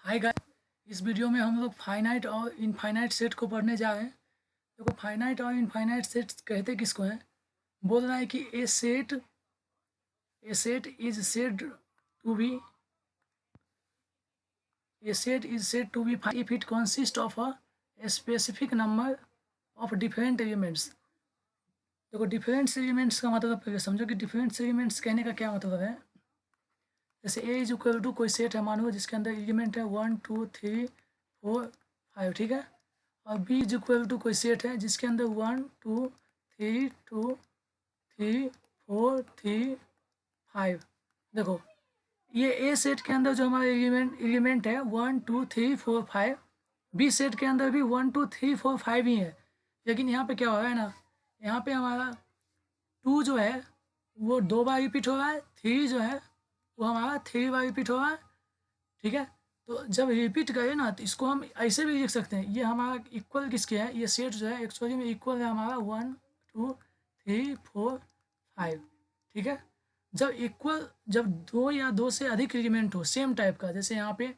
Hi guys. इस video में हम लोग फाइनाइट और इनफाइनाइट सेट को पढ़ने जा रहे हैं। देखो, फाइनाइट और इनफाइनाइट सेट कहते किसको हैं? बोल रहा है कि a set is said to be a set is said to be if it consist of a specific number of different elements. देखो, डिफरेंट एलिमेंट्स का मतलब पहले समझो कि डिफरेंट एलिमेंट्स कहने का क्या मतलब है। जैसे ए इज इक्वल टू कोई सेट है, मानो जिसके अंदर एलिमेंट है 1 2 3 4 5, ठीक है। और बी इज इक्वल टू कोई सेट है जिसके अंदर 1 2 3 4 3 5। देखो, ये ए सेट के अंदर जो हमारा एलिमेंट है 1 2 3 4 5, बी सेट के अंदर भी 1 2 3 4 5 ही है। लेकिन यहाँ पे क्या हो रहा है ना, यहाँ पे हमारा 2 जो है वो 2 बार रिपीट हो रहा है, 3 जो है वो हमारा 3 बार रिपीट हो रहा है, ठीक है। तो जब रिपीट करें ना तो इसको हम ऐसे भी लिख सकते हैं, ये हमारा इक्वल किसके है, ये सेट जो है एक्चुअली में इक्वल है हमारा 1 2 3 4 5, ठीक है। जब दो या दो से अधिक एलिमेंट हो सेम टाइप का, जैसे यहाँ पे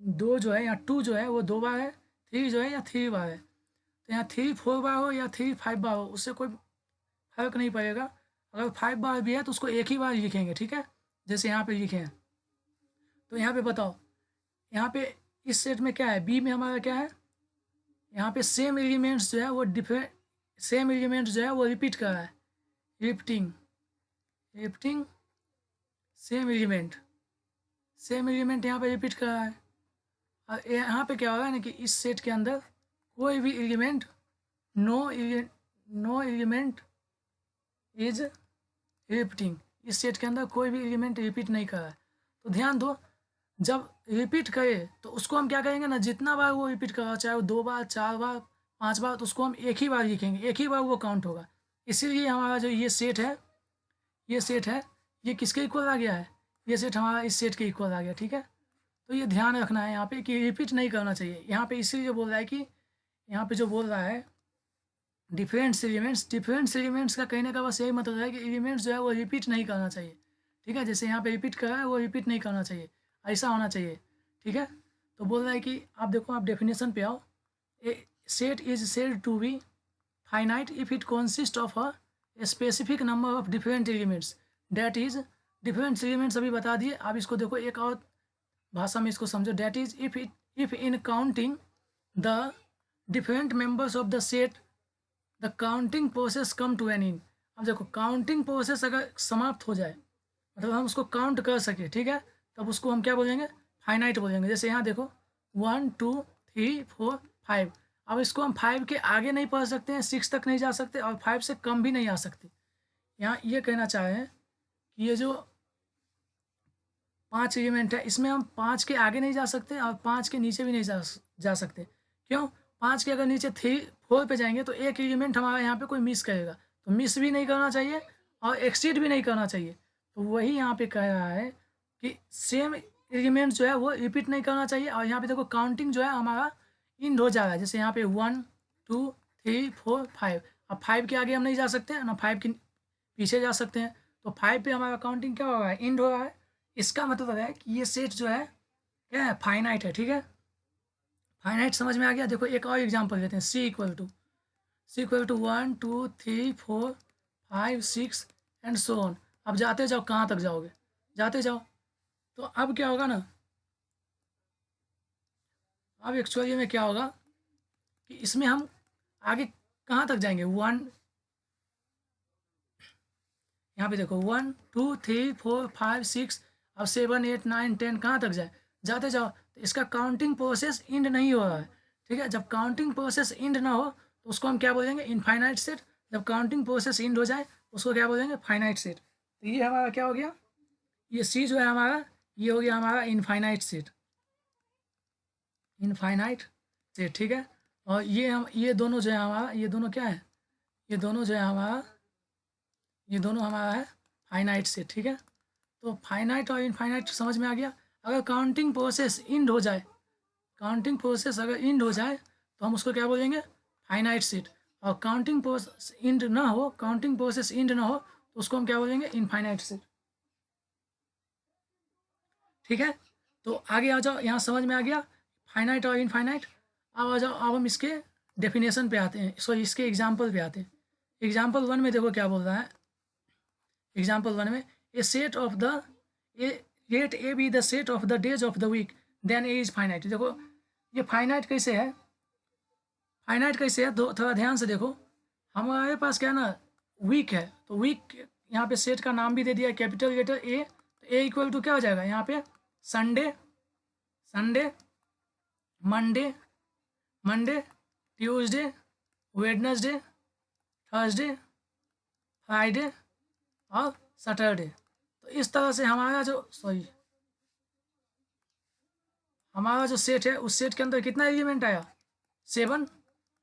2 जो है या 2 जो है वो 2 बार है, 3 जो है या 3 बार है, तो यहाँ 3 4 बार हो या 3 5 बार हो उससे कोई फर्क नहीं पड़ेगा। अगर 5 बार भी है तो उसको एक ही बार लिखेंगे, ठीक है, जैसे यहाँ पे लिखे हैं। तो यहाँ पे बताओ, यहाँ पे इस सेट में क्या है, बी में हमारा क्या है, यहाँ पे सेम एलिमेंट्स जो है वो डिफरेंट, सेम एलिमेंट्स जो है वो रिपीट कर रहा है, रिपीटिंग रिपीटिंग सेम एलिमेंट यहाँ पे रिपीट कर रहा है। और यहाँ पे क्या हो रहा है ना कि इस सेट के अंदर कोई भी element, no element is repeating, इस सेट के अंदर कोई भी एलिमेंट रिपीट नहीं कर रहा है। तो ध्यान दो, जब रिपीट करे तो उसको हम क्या करेंगे ना, जितना बार वो रिपीट कर रहा, चाहे वो 2 बार 4 बार 5 बार, तो उसको हम एक ही बार लिखेंगे, एक ही बार वो काउंट होगा। इसीलिए हमारा जो ये सेट है ये किसके इक्वल आ गया है, ये सेट हमारा इस सेट के इक्वल आ गया, ठीक है। तो ये ध्यान रखना है यहाँ पे कि रिपीट नहीं करना चाहिए। यहाँ पे इसीलिए बोल रहा है कि यहाँ पे जो बोल रहा है डिफरेंट एलिमेंट्स का कहने का बस यही मतलब है कि एलिमेंट्स जो है वो रिपीट नहीं करना चाहिए, ठीक है। जैसे यहाँ पे रिपीट कर रहा है वो रिपीट नहीं करना चाहिए, ऐसा होना चाहिए, ठीक है। तो बोल रहा है कि आप देखो, आप डेफिनेशन पे आओ। A set is said to be finite if it consist of a specific number of different elements, that is different elements अभी बता दिए। आप इसको देखो एक और भाषा में इसको समझो, that is if in counting the different members of the set the counting process come to an end. अब देखो, काउंटिंग प्रोसेस अगर समाप्त हो जाए, मतलब हम उसको काउंट कर सके, ठीक है, तब उसको हम क्या बोलेंगे, फाइनाइट बोलेंगे। जैसे यहाँ देखो 1 2 3 4 5, अब इसको हम 5 के आगे नहीं पढ़ सकते हैं, 6 तक नहीं जा सकते और 5 से कम भी नहीं आ सकते। यहाँ ये कहना चाह रहे हैं कि ये जो 5 एलिमेंट है इसमें हम 5 के आगे नहीं जा सकते और 5 के नीचे भी नहीं जा सकते। क्यों? 5 के अगर नीचे 4 पे जाएंगे तो एक एलिमेंट हमारा यहाँ पे कोई मिस करेगा, तो मिस भी नहीं करना चाहिए और एक्सीड भी नहीं करना चाहिए। तो वही यहाँ पे कह रहा है कि सेम एलिमेंट जो है वो रिपीट नहीं करना चाहिए। और यहाँ पे देखो, काउंटिंग जो है हमारा इंड हो जा रहा है, जैसे यहाँ पे 1 2 3 4 5। अब 5 के आगे हम नहीं जा सकते ना, 5 के पीछे जा सकते हैं, तो 5 पे हमारा काउंटिंग क्या हो रहा है, इंड हो रहा है। इसका मतलब है कि ये सेट जो है क्या है, फाइनाइट है, ठीक है। फाइनाइट समझ में आ गया। देखो एक और एग्जांपल लेते हैं, C equal to 1 2 3 4 5 6 and so on. अब जाते जाओ, कहाँ तक जाओगे, जाते जाओ। तो अब क्या होगा ना, अब एक्चुअली में क्या होगा कि इसमें हम आगे कहाँ तक जाएंगे, 1, यहाँ पे देखो 1 2 3 4 5 6, अब 7 8 9 10 कहाँ तक जाए, जाते जाओ। तो इसका काउंटिंग प्रोसेस इंड नहीं हो रहा है, ठीक है। जब काउंटिंग प्रोसेस इंड ना हो तो उसको हम क्या बोलेंगे, इनफाइनाइट सेट। जब काउंटिंग प्रोसेस इंड हो जाए उसको क्या बोलेंगे, फाइनाइट सेट। तो ये हमारा क्या हो गया, ये सी जो है हमारा, ये हो गया हमारा इनफाइनाइट सेट, ठीक है। और ये दोनों जो है हमारा, ये दोनों क्या है, ये दोनों जो है हमारा, ये दोनों हमारा है फाइनाइट सेट, ठीक है। तो फाइनाइट और इनफाइनाइट समझ में आ गया। अगर काउंटिंग प्रोसेस इंड हो जाए, काउंटिंग प्रोसेस अगर इंड हो जाए तो हम उसको क्या बोलेंगे, फाइनाइट सेट। और काउंटिंग प्रोसेस इंड ना हो, काउंटिंग प्रोसेस इंड ना हो तो उसको हम क्या बोलेंगे, इनफाइनाइट सेट, ठीक है। तो आगे आ जाओ, यहाँ समझ में आ गया फाइनाइट और इनफाइनाइट। अब आ जाओ, अब हम इसके डेफिनेशन पे आते हैं, सॉरी इसके एग्जाम्पल पे आते हैं। एग्जाम्पल 1 में देखो क्या बोल रहा है। एग्जाम्पल 1 में a set of the a let A be the set of the days of the week then A is finite. देखो ये फाइनाइट कैसे है, फाइनाइट कैसे है, थोड़ा ध्यान से देखो। हमारे पास क्या है ना, वीक है, तो वीक यहाँ पे सेट का नाम भी दे दिया कैपिटल लेटर ए, तो ए इक्वल टू क्या हो जाएगा यहाँ पे, Sunday, Sunday, Monday, Monday, Tuesday, Wednesday, Thursday, Friday और सैटरडे। तो इस तरह से हमारा जो सेट है उस सेट के अंदर कितना एलिमेंट आया, 7।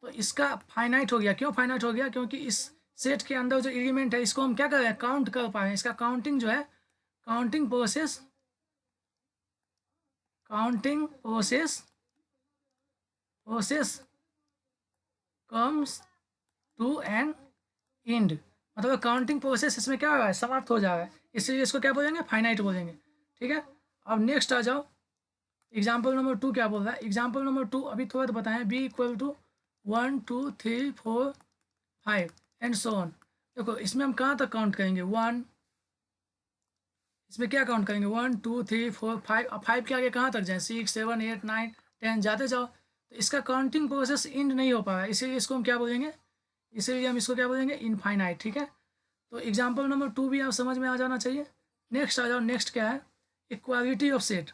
तो इसका फाइनाइट हो गया। क्यों फाइनाइट हो गया, क्योंकि इस सेट के अंदर जो एलिमेंट है इसको हम क्या कर रहे हैं, काउंट कर पा रहे हैं। इसका काउंटिंग जो है, counting process, counting process comes to an end. मतलब काउंटिंग प्रोसेस इसमें क्या हो रहा है, समाप्त हो जा रहा है, इसलिए इसको क्या बोलेंगे, फाइनाइट बोलेंगे। ठीक है, अब नेक्स्ट आ जाओ। एग्जाम्पल नंबर 2 क्या बोल रहा है, एग्जाम्पल नंबर 2 अभी तुरंत बताएं, B equal to 1 2 3 4 5 and so on. देखो इसमें हम कहाँ तक काउंट करेंगे, 1, इसमें क्या काउंट करेंगे, 1 2 3 4 5, अब 5 के आगे कहाँ तक जाए, 6 7 8 9 10 जाते जाओ। तो इसका काउंटिंग प्रोसेस इंड नहीं हो पा रहा है, इसीलिए इसको हम क्या बोलेंगे, इसीलिए हम इसको क्या बोलेंगे, इनफाइनाइट। ठीक है, तो एग्जाम्पल नंबर 2 भी आप समझ में आ जाना चाहिए। नेक्स्ट आ जाओ, नेक्स्ट क्या है, इक्वालिटी ऑफ सेट।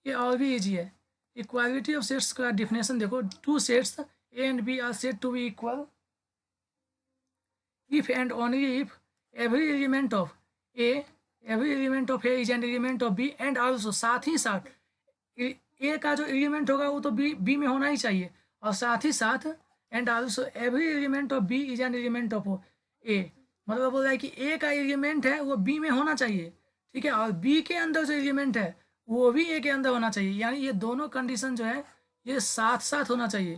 ये और भी ईजी है। इक्वालिटी ऑफ सेट्स का डिफिनेशन देखो, two sets A and B are set to be equal if and only if every element of A is an element of B and also साथ ही साथ A का जो element होगा वो तो B में होना ही चाहिए, और साथ ही साथ and also every element of B is an element of A। मतलब बोल रहा है कि A का एलिमेंट है वो B में होना चाहिए, ठीक है, और B के अंदर जो एलिमेंट है वो भी A के अंदर होना चाहिए। यानी ये दोनों कंडीशन जो है ये साथ साथ होना चाहिए।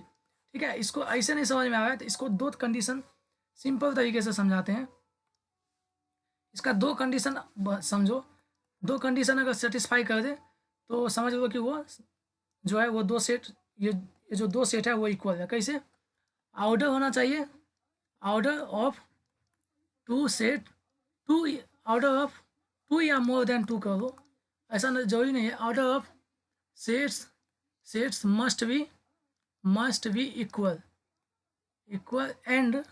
ठीक है, इसको ऐसे नहीं समझ में आ रहा है तो इसको दो कंडीशन सिंपल तरीके से समझाते हैं। इसका दो कंडीशन समझो, दो कंडीशन अगर सेटिस्फाई कर दे तो समझ लो कि वो जो है वो दो सेट, ये जो दो सेट है वो इक्वल है। कैसे, ऑर्डर होना चाहिए, order of two set, two order of two या मोर देन टू कर लो, ऐसा जरूरी नहीं है। Order of sets must be equal and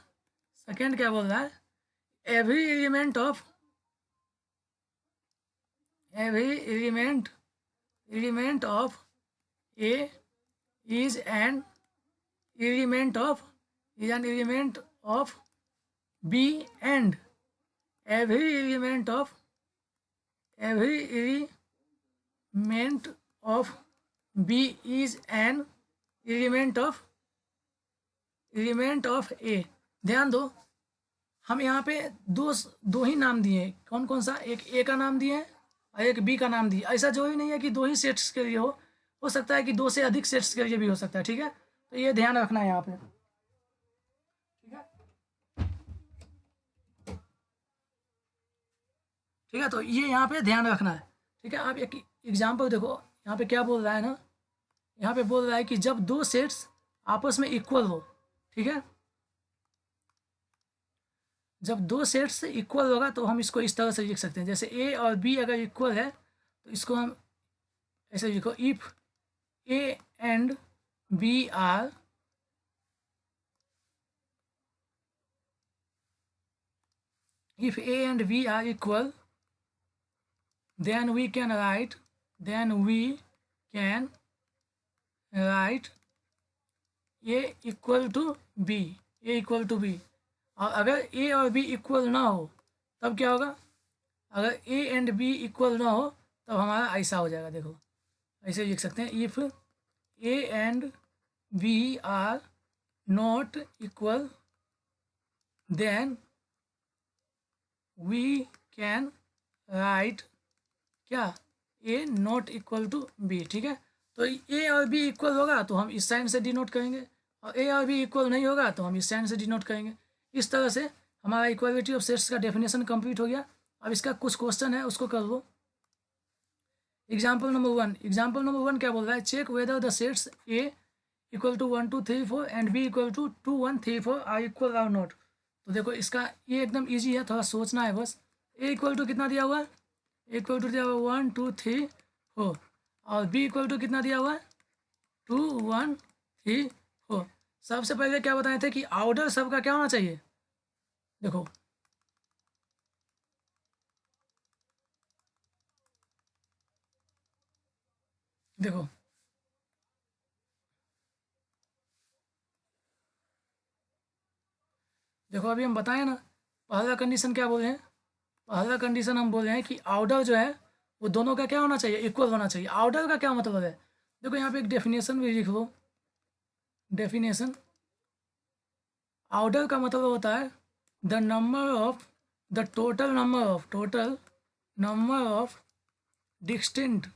second क्या बोल रहा है, every element of A is an element of B and every element of B is an element of A। ध्यान दो, हम यहाँ पे दो ही नाम दिए, कौन कौन सा, एक ए का नाम दिए और एक बी का नाम दिए। ऐसा जो ही नहीं है कि दो ही सेट्स के लिए हो सकता है कि दो से अधिक सेट्स के लिए भी हो सकता है। ठीक है, तो ये ध्यान रखना है यहाँ पे। ठीक है, ठीक है, तो ये यहाँ पे ध्यान रखना है। ठीक है, आप एक एग्जाम्पल देखो, यहाँ पे क्या बोल रहा है ना, यहाँ पे बोल रहा है कि जब दो सेट्स आपस में इक्वल हो, ठीक है, जब दो सेट्स इक्वल होगा तो हम इसको इस तरह से लिख सकते हैं, जैसे ए और बी अगर इक्वल है तो इसको हम ऐसे लिखो, if A and B are equal then we can write A equal to B. और अगर ए और बी इक्वल ना हो तब क्या होगा, अगर ए एंड बी इक्वल ना हो तब हमारा ऐसा हो जाएगा, देखो ऐसे लिख सकते हैं, if A and B are not equal then we can write क्या, A not equal to B. ठीक है, तो ए और बी इक्वल होगा तो हम इस साइन से डिनोट करेंगे, और ए और बी इक्वल नहीं होगा तो हम इस साइन से डिनोट करेंगे। इस तरह से हमारा इक्वालिटी ऑफ सेट्स का डेफिनेशन कंप्लीट हो गया। अब इसका कुछ क्वेश्चन है उसको कर लो। एग्जाम्पल नंबर वन क्या बोल रहा है, check whether the sets A equal to 1 2 3 4 and B equal to 2 1 3 4 are equal और नॉट। तो देखो इसका ये एकदम ईजी है, थोड़ा सोचना है बस। ए इक्वल टू कितना दिया हुआ है, ए इक्वल टू दिया हुआ है 1 2 3 4 और बी इक्वल टू कितना दिया हुआ है 2 1 3 4। सबसे पहले क्या बताए थे कि ऑर्डर सबका क्या होना चाहिए, देखो देखो देखो अभी हम बताएं ना, पहला कंडीशन क्या बोले हैं, पहला कंडीशन हम बोले हैं कि ऑर्डर जो है वो दोनों का क्या होना चाहिए, इक्वल होना चाहिए। ऑर्डर का क्या मतलब है, देखो यहाँ पे एक डेफिनेशन भी लिख लो। डेफिनेशन, ऑर्डर का मतलब होता है the number of the total number of distinct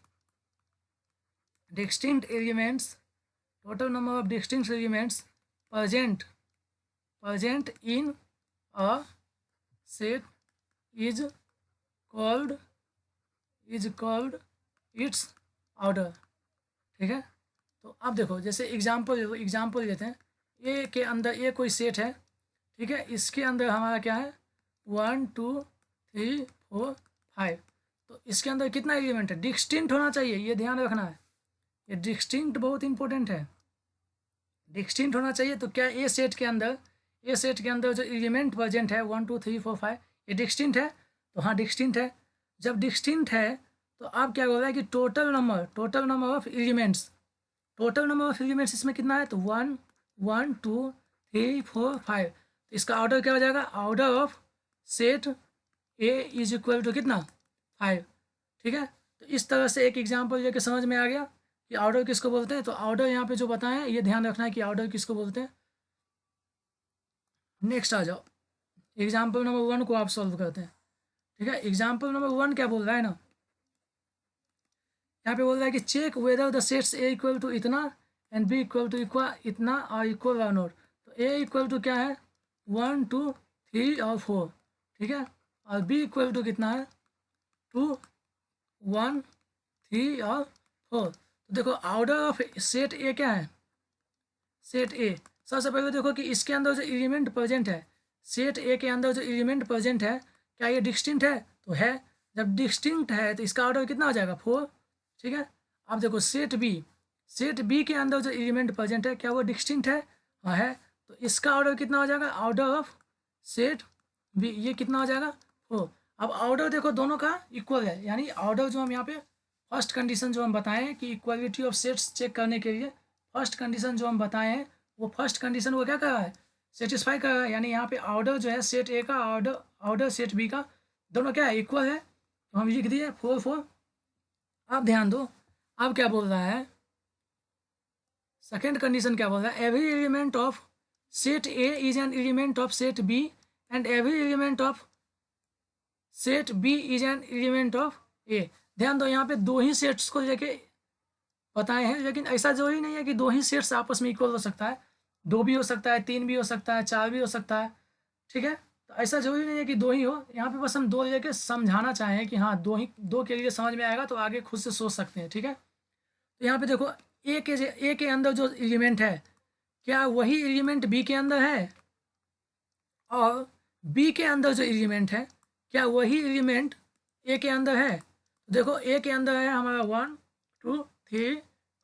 elements, total number of distinct elements present in a set is called its order। ठीक है, तो अब देखो जैसे एग्जाम्पल लेते हैं, ए के अंदर ए कोई सेट है, ठीक है, इसके अंदर हमारा क्या है 1 2 3 4 5। तो इसके अंदर कितना एलिमेंट है, डिस्टिंक्ट होना चाहिए, ये ध्यान रखना है, ये डिस्टिंक्ट बहुत इंपॉर्टेंट है, डिस्टिंक्ट होना चाहिए। तो क्या ए सेट के अंदर जो एलिमेंट प्रेजेंट है 1 2 3 4 5 ये डिस्टिंक्ट है, तो हाँ डिस्टिंक्ट है। जब डिस्टिंक्ट है तो अब क्या हो रहा है कि टोटल नंबर ऑफ एलिमेंट्स इसमें कितना है, तो 1 1 2 3 4 5। तो इसका ऑर्डर क्या हो जाएगा, order of set A is equal to कितना 5। ठीक है, तो इस तरह से एक एग्जाम्पल लेके समझ में आ गया कि ऑर्डर किसको बोलते हैं। तो ऑर्डर यहाँ पे जो बताएं ये ध्यान रखना है कि ऑर्डर किसको बोलते हैं। नेक्स्ट आ जाओ, एग्जाम्पल नंबर वन को आप सॉल्व करते हैं। ठीक है, एग्जाम्पल नंबर वन क्या बोल रहा है ना, यहाँ पे बोल रहा है कि check whether the sets A equal to इतना एंड बी इक्वल टू इतना और इक्वल और नॉट। तो ए इक्वल टू क्या है 1 2 3 और 4, ठीक है, और बी इक्वल टू कितना है 2 1 3 और 4। तो देखो ऑर्डर ऑफ सेट ए क्या है, सेट ए, सबसे पहले देखो कि इसके अंदर जो एलिमेंट प्रेजेंट है, सेट ए के अंदर जो एलिमेंट प्रेजेंट है क्या ये डिस्टिंक्ट है, तो है। जब डिस्टिंक्ट है तो इसका ऑर्डर कितना हो जाएगा 4। ठीक है, अब देखो सेट बी के अंदर जो एलिमेंट प्रेजेंट है क्या वो डिस्टिंक्ट है, हाँ है। तो इसका ऑर्डर कितना हो जाएगा, ऑर्डर ऑफ सेट बी ये कितना हो जाएगा 4। अब ऑर्डर देखो दोनों का इक्वल है, यानी ऑर्डर जो हम यहाँ पे फर्स्ट कंडीशन जो हम बताए हैं कि इक्वालिटी ऑफ सेट्स चेक करने के लिए फर्स्ट कंडीशन जो हम बताए हैं वो फर्स्ट कंडीशन वो क्या कर रहा है, सेटिस्फाई कर रहा है। यानी यहाँ पे ऑर्डर जो है सेट ए का ऑर्डर सेट बी का दोनों क्या है, इक्वल है। तो हम लिख दिए 4 4। अब ध्यान दो, अब क्या बोल रहा है, सेकेंड कंडीशन क्या बोल रहा है, every element of set A is an element of set B and every element of set B is an element of A. ध्यान दो, यहाँ पे दो ही सेट्स को लेके बताए हैं, लेकिन ऐसा जरूरी नहीं है कि दो ही सेट्स आपस में इक्वल हो सकता है, दो भी हो सकता है, तीन भी हो सकता है, चार भी हो सकता है। ठीक है, तो ऐसा जरूरी नहीं है कि दो ही हो, यहाँ पे बस हम दो लेके समझाना चाहें कि हाँ दो के लिए समझ में आएगा तो आगे खुद से सोच सकते हैं। ठीक है, तो यहाँ पे देखो ए के अंदर जो एलिमेंट है क्या वही एलिमेंट बी के अंदर है, और बी के अंदर जो एलिमेंट है क्या वही एलिमेंट ए के अंदर है। देखो ए के अंदर है हमारा 1 2 3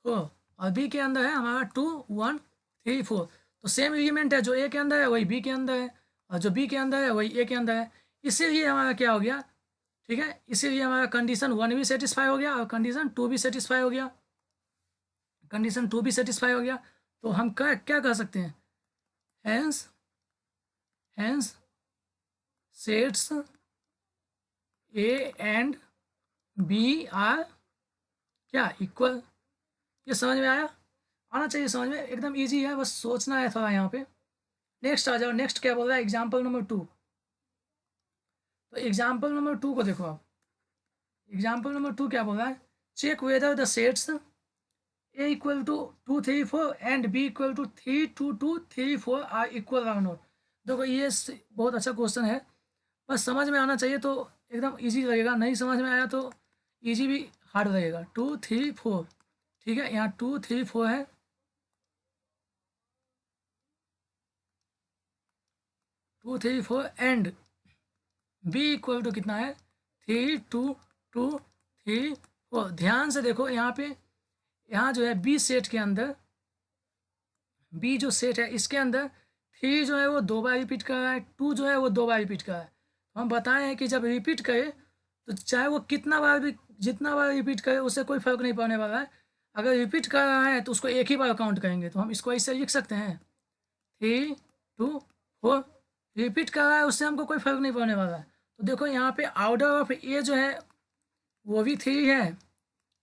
4 और बी के अंदर है हमारा 2 1 3 4। तो सेम एलिमेंट है, जो ए के अंदर है वही बी के अंदर है, और जो बी के अंदर है वही ए के अंदर है। इसीलिए हमारा क्या हो गया, ठीक है, इसीलिए हमारा कंडीशन 1 भी सेटिस्फाई हो गया और कंडीशन 2 भी सेटिस्फाई हो गया, कंडीशन 2 भी सेटिस्फाई हो गया। तो हम क्या क्या कह सकते हैं, hence sets A and B are क्या इक्वल। ये समझ में आना चाहिए समझ में, एकदम इजी है, बस सोचना है थोड़ा यहाँ पे। नेक्स्ट आ जाओ, नेक्स्ट क्या बोल रहा है, एग्जाम्पल नंबर 2। तो एग्जाम्पल नंबर 2 को देखो आप, एग्जाम्पल नंबर 2 क्या बोल रहा है, check whether the sets A equal to 2 3 4 and B equal to 3 2 2 3 4 are equal और नॉट। देखो ये बहुत अच्छा क्वेश्चन है, बस समझ में आना चाहिए तो एकदम इजी लगेगा, नहीं समझ में आया तो इजी भी हार्ड रहेगा। 2 3 4, ठीक है, यहाँ 2 3 4 है, 2 3 4 एंड बी इक्वल टू कितना है, 3 2 2 3 4। ध्यान से देखो यहाँ पे, यहाँ जो है बी सेट के अंदर, बी जो सेट है इसके अंदर 3 जो है वो 2 बार रिपीट कर रहा है, 2 जो है वो 2 बार रिपीट कर रहा है। तो हम बताए हैं कि जब रिपीट करे तो चाहे वो कितना बार भी, जितना बार रिपीट करे उससे कोई फर्क नहीं पड़ने वाला है। अगर रिपीट कर रहा है तो उसको एक ही बार काउंट करेंगे, तो हम इसको ऐसे लिख सकते हैं 3 2 4। रिपीट कर रहा है उससे हमको कोई फर्क नहीं पड़ने वाला है। तो देखो यहाँ पे ऑर्डर ऑफ ए जो है वो भी 3 है,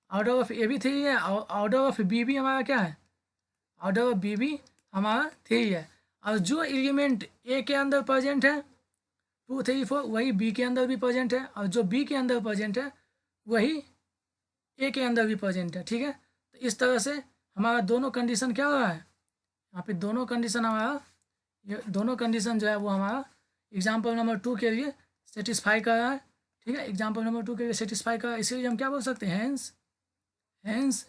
ऑर्डर ऑफ ए भी 3 है, और ऑर्डर ऑफ बी भी हमारा क्या है, ऑर्डर ऑफ बी भी हमारा 3 है। और जो एलिमेंट ए के अंदर प्रेजेंट है 2 3 4, वही बी के अंदर भी प्रेजेंट है, और जो बी के अंदर प्रेजेंट है वही ए के अंदर भी प्रेजेंट है, ठीक है। तो इस तरह से हमारा दोनों कंडीशन क्या हो रहा है, यहाँ पे दोनों कंडीशन हमारा, ये दोनों कंडीशन जो है वो हमारा एग्जाम्पल नंबर 2 के लिए सेटिस्फाई कर रहा है, ठीक है। एग्जाम्पल नंबर 2 के लिए सेटिस्फाई कर रहा है, इसीलिए हम क्या बोल सकते हैं, hence hence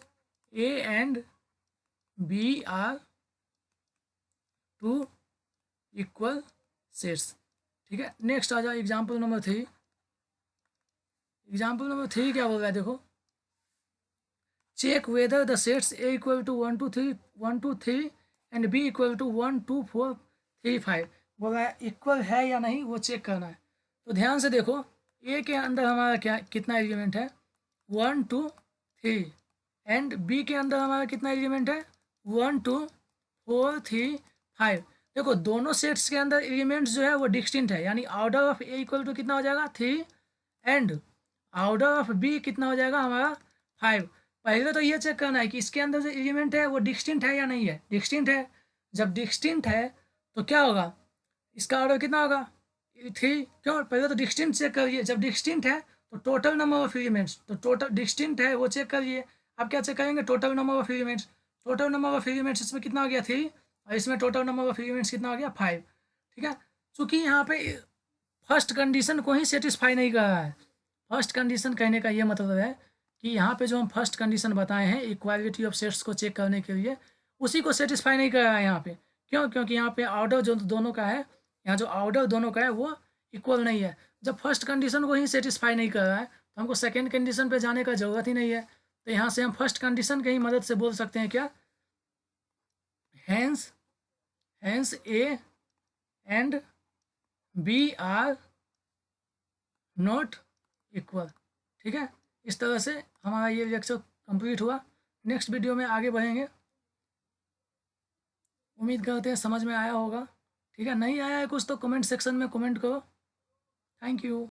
A and B are 2 equal sets, ठीक है। नेक्स्ट आ जाओ एग्जाम्पल नंबर 3। एग्जाम्पल नंबर 3 क्या बोल रहा है देखो, check whether the sets A equal to 1 2 3 1 2 3 and B equal to 1 2 4 3 5। बोल रहा है इक्वल है या नहीं वो चेक करना है। तो ध्यान से देखो, ए के अंदर हमारा क्या कितना एलिमेंट है, 1 2 3, एंड बी के अंदर हमारा कितना एलिमेंट है, 1 2 4 3 5। देखो दोनों सेट्स के अंदर एलिमेंट्स जो है वो डिस्टिंक्ट है, यानी order of A equal to कितना हो जाएगा 3, एंड ऑर्डर ऑफ बी कितना हो जाएगा हमारा 5। पहले तो ये चेक करना है कि इसके अंदर जो एलिमेंट है वो डिस्टिंक्ट है या नहीं है, डिस्टिंक्ट है। जब डिस्टिंक्ट है तो क्या होगा, इसका ऑर्डर कितना होगा 3, क्यों, पहले तो डिस्टिंक्ट चेक करिए। जब डिस्टिंक्ट है तो टोटल नंबर ऑफ एलिमेंट्स, तो टोटल डिस्टिंक्ट है वो चेक करिए। अब क्या चेक करेंगे, total number of elements, total number of elements इसमें कितना हो गया 3, और इसमें टोटल नंबर ऑफ एलिमेंट्स कितना हो गया 5, ठीक है। चूँकि यहाँ पे फर्स्ट कंडीशन को ही सेटिस्फाई नहीं कर रहा है। फर्स्ट कंडीशन कहने का ये मतलब है कि यहाँ पे जो हम फर्स्ट कंडीशन बताए हैं इक्वालिटी ऑफ सेट्स को चेक करने के लिए, उसी को सेटिस्फाई नहीं कर रहा है यहाँ पे। क्यों, क्योंकि यहाँ पे ऑर्डर जो दोनों का है, यहाँ जो ऑर्डर दोनों का है वो इक्वल नहीं है। जब फर्स्ट कंडीशन को ही सेटिस्फाई नहीं कर रहा है तो हमको सेकेंड कंडीशन पे जाने का ज़रूरत ही नहीं है। तो यहाँ से हम फर्स्ट कंडीशन की ही मदद से बोल सकते हैं क्या, hence hence A and B are not equal, ठीक है। इस तरह से हमारा ये लेक्चर कंप्लीट हुआ। नेक्स्ट वीडियो में आगे बढ़ेंगे। उम्मीद करते हैं समझ में आया होगा, ठीक है। नहीं आया है कुछ तो कमेंट सेक्शन में कमेंट करो। Thank you.